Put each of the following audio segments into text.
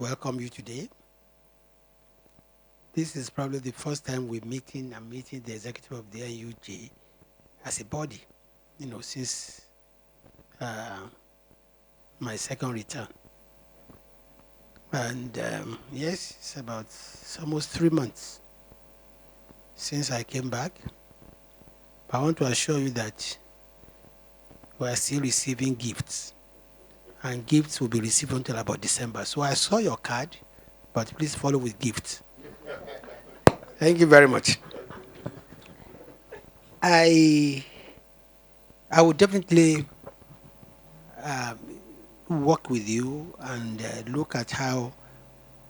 welcome you today. This is probably the first time I'm meeting the executive of the NUJ as a body, since my second return. And yes, it's almost 3 months since I came back. But I want to assure you that we are still receiving gifts, and gifts will be received until about December. So I saw your card, but please follow with gifts. Thank you very much. I would definitely work with you and look at how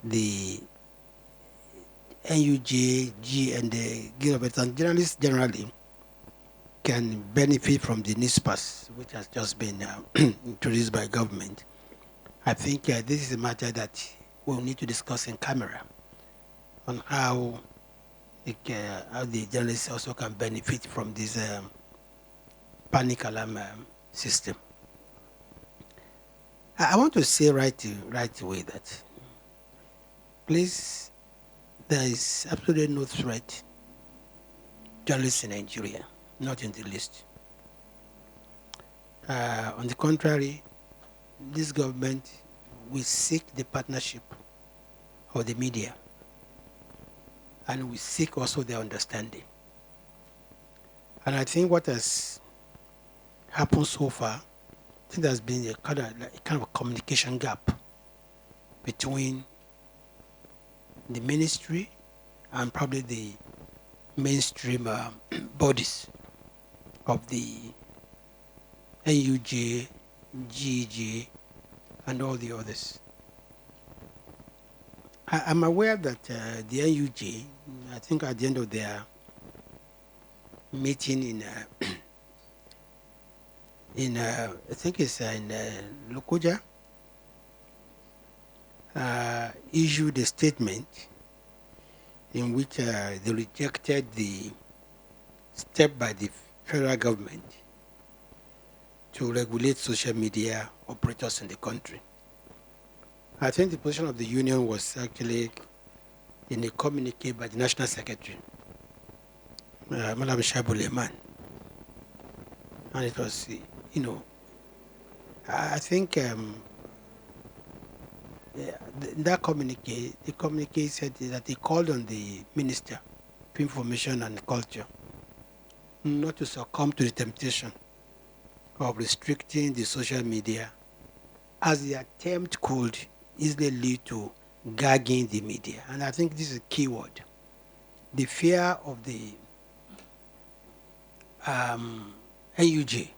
the NUJ, and the Guild of Veterans journalists generally can benefit from the NISPAS, which has just been introduced by government. I think this is a matter that we'll need to discuss in camera on how the journalists also can benefit from this panic alarm system. I want to say right away that, please, there is absolutely no threat journalists in Nigeria, not in the least. On the contrary, this government will seek the partnership of the media, and we seek also their understanding. And I think what has happened so far, I think there's been a kind of a communication gap between the ministry and probably the mainstream bodies of the NUJ, GEJ, and all the others. I'm aware that the NUJ, I think at the end of their meeting I think it's in Lokoja, issued a statement in which they rejected the step by the federal government to regulate social media operators in the country. I think the position of the union was actually in a communique by the National Secretary, Madam Shabu Lehman. And it was, I think that communique, the communique said that he called on the Minister for Information and Culture not to succumb to the temptation of restricting the social media, as the attempt could easily lead to gagging the media. And I think this is a key word. The fear of the NUJ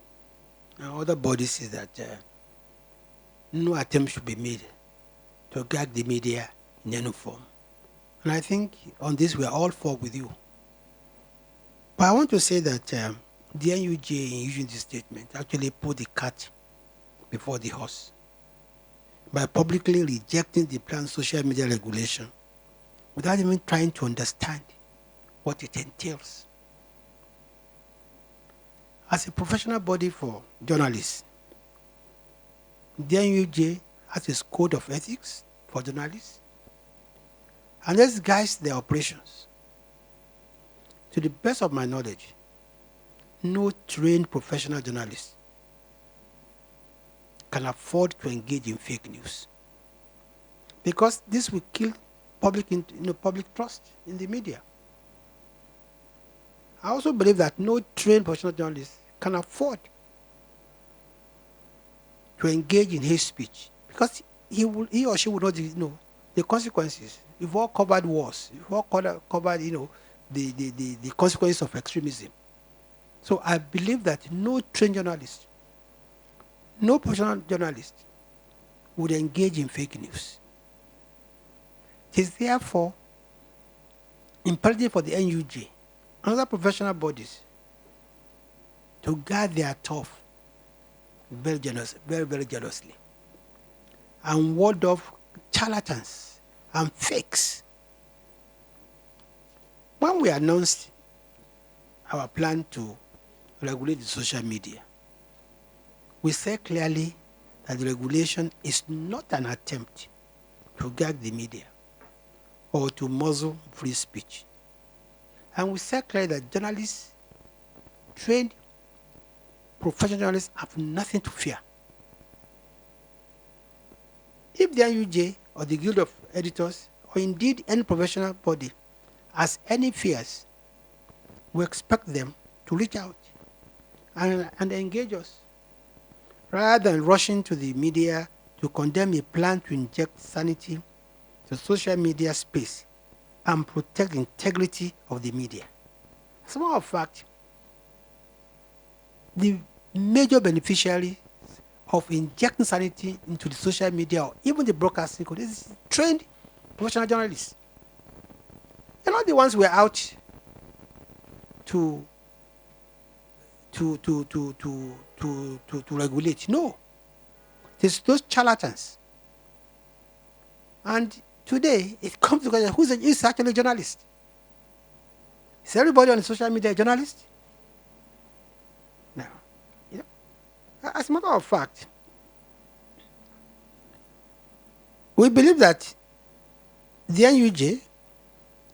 and other bodies is that no attempt should be made to gag the media in any form. And I think on this we are all for with you. But I want to say that the NUJ, in using this statement, actually put the cart before the horse by publicly rejecting the planned social media regulation without even trying to understand what it entails. As a professional body for journalists, the NUJ has a code of ethics for journalists, and this guides their operations. To the best of my knowledge, no trained professional journalist can afford to engage in fake news, because this will kill public trust in the media. I also believe that no trained professional journalist can afford to engage in hate speech, because he or she will not know the consequences. We've all covered wars. We've all covered the consequences of extremism. So I believe that no trained journalist, no professional journalist would engage in fake news. It is therefore imperative for the NUJ and other professional bodies to guard their turf very very jealously, and ward off charlatans and fakes. When we announced our plan to regulate the social media, we said clearly that the regulation is not an attempt to gag the media or to muzzle free speech. And we said clearly that journalists, trained professional journalists, have nothing to fear. If the NUJ or the Guild of Editors, or indeed any professional body, has any fears, we expect them to reach out and engage us, rather than rushing to the media to condemn a plan to inject sanity to social media space and protect the integrity of the media. As a matter of fact, the major beneficiary of injecting sanity into the social media or even the broadcasting code is trained professional journalists. They're not the ones who are out to regulate. No. It's those charlatans. And today it comes to question, who's actually a journalist? Is everybody on the social media a journalist? No. You know, as a matter of fact, we believe that the NUJ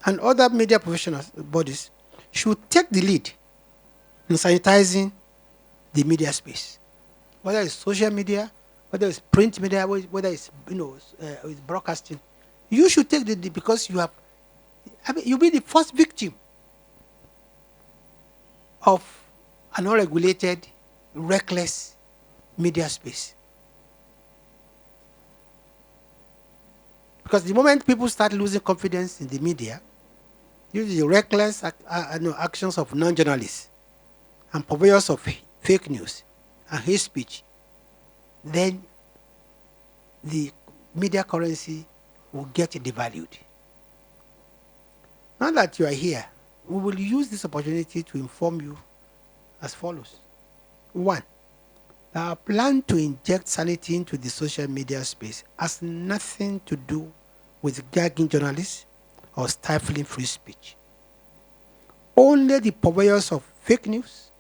and other media professional bodies should take the lead in sanitizing the media space, whether it's social media, whether it's print media, whether it's it's broadcasting. You should take the lead because you'll be the first victim of an unregulated, reckless media space. Because the moment people start losing confidence in the media, due to the reckless actions of non-journalists and purveyors of fake news and hate speech, then the media currency will get devalued. Now that you are here, we will use this opportunity to inform you as follows. 1. Our plan to inject sanity into the social media space has nothing to do with gagging journalists or stifling free speech. Only the purveyors of fake news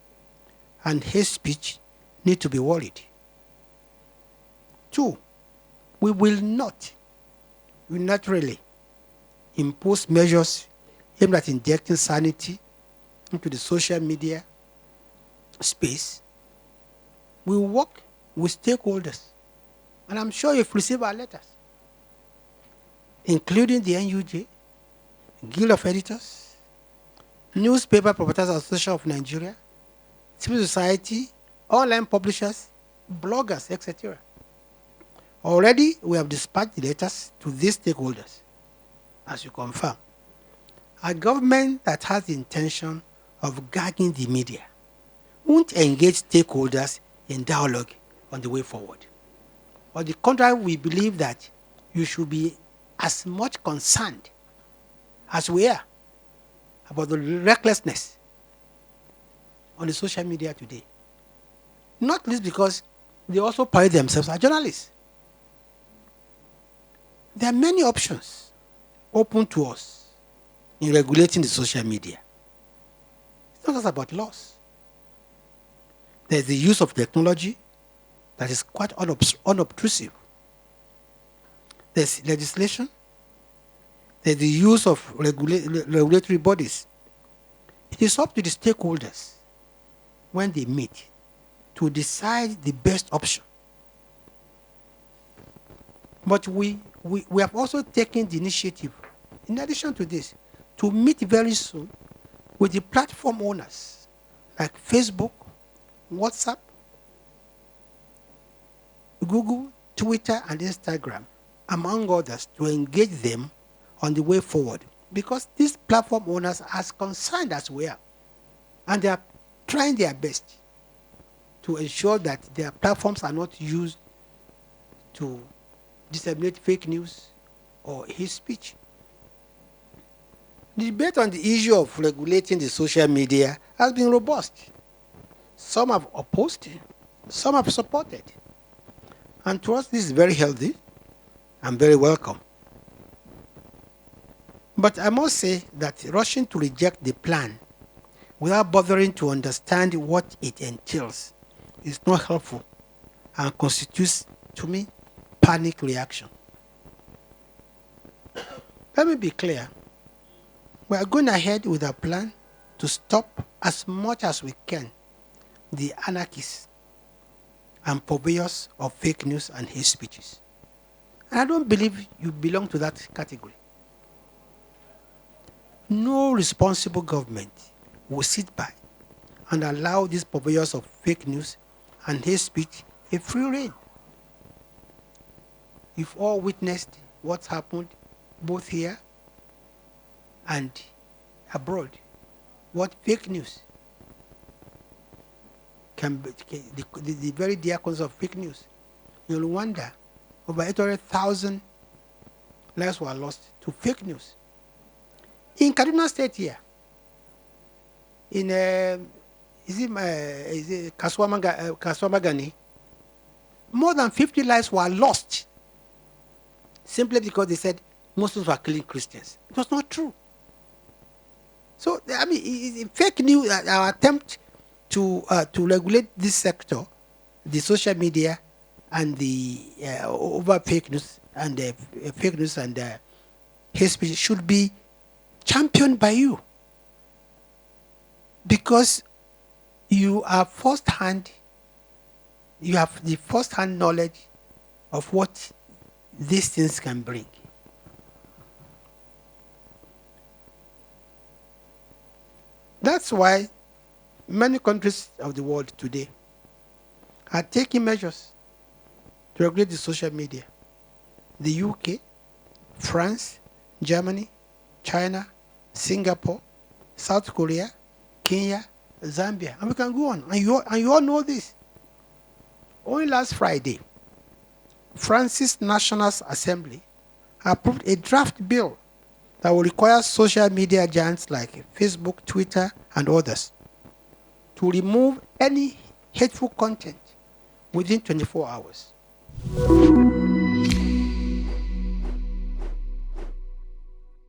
and hate speech need to be worried. 2. We will not unilaterally impose measures aimed at injecting sanity into the social media space. We will work with stakeholders, and I'm sure you've received our letters, including the NUJ, Guild of Editors, Newspaper Proprietors Association of Nigeria, civil society, online publishers, bloggers, etc. Already, we have dispatched the letters to these stakeholders, as you confirm. A government that has the intention of gagging the media won't engage stakeholders in dialogue on the way forward. On the contrary, we believe that you should be as much concerned as we are about the recklessness on the social media today. Not least because they also parade themselves as journalists. There are many options open to us in regulating the social media. It's not just about laws. There's the use of technology that is quite unobtrusive. There's legislation. There's the use of regulatory bodies. It is up to the stakeholders when they meet to decide the best option. But we have also taken the initiative, in addition to this, to meet very soon with the platform owners like Facebook, WhatsApp, Google, Twitter, and Instagram, among others, to engage them on the way forward. Because these platform owners are as concerned as we are. And they are trying their best to ensure that their platforms are not used to disseminate fake news or hate speech. The debate on the issue of regulating the social media has been robust. Some have opposed, some have supported. And to us, this is very healthy and very welcome. But I must say that rushing to reject the plan without bothering to understand what it entails is not helpful and constitutes, to me, panic reaction. Let me be clear. We are going ahead with a plan to stop as much as we can the anarchists and purveyors of fake news and hate speeches. And I don't believe you belong to that category. No responsible government will sit by and allow these purveyors of fake news and hate speech a free rein. You've all witnessed what's happened both here and abroad. What fake news can be, the very diacons of fake news. In Rwanda, over 800,000 lives were lost to fake news. In Kaduna State here, in Kaswamagani, more than 50 lives were lost simply because they said Muslims were killing Christians. It was not true. So, I mean, fake news, our attempt to regulate this sector, the social media, and the over fake news and hate speech should be championed by you, because you are you have the first-hand knowledge of what these things can bring. That's why many countries of the world today are taking measures to regulate the social media. The UK, France, Germany, China, Singapore, South Korea, Kenya, Zambia, and we can go on. And you all know this. Only last Friday, France's National Assembly approved a draft bill that will require social media giants like Facebook, Twitter, and others to remove any hateful content within 24 hours.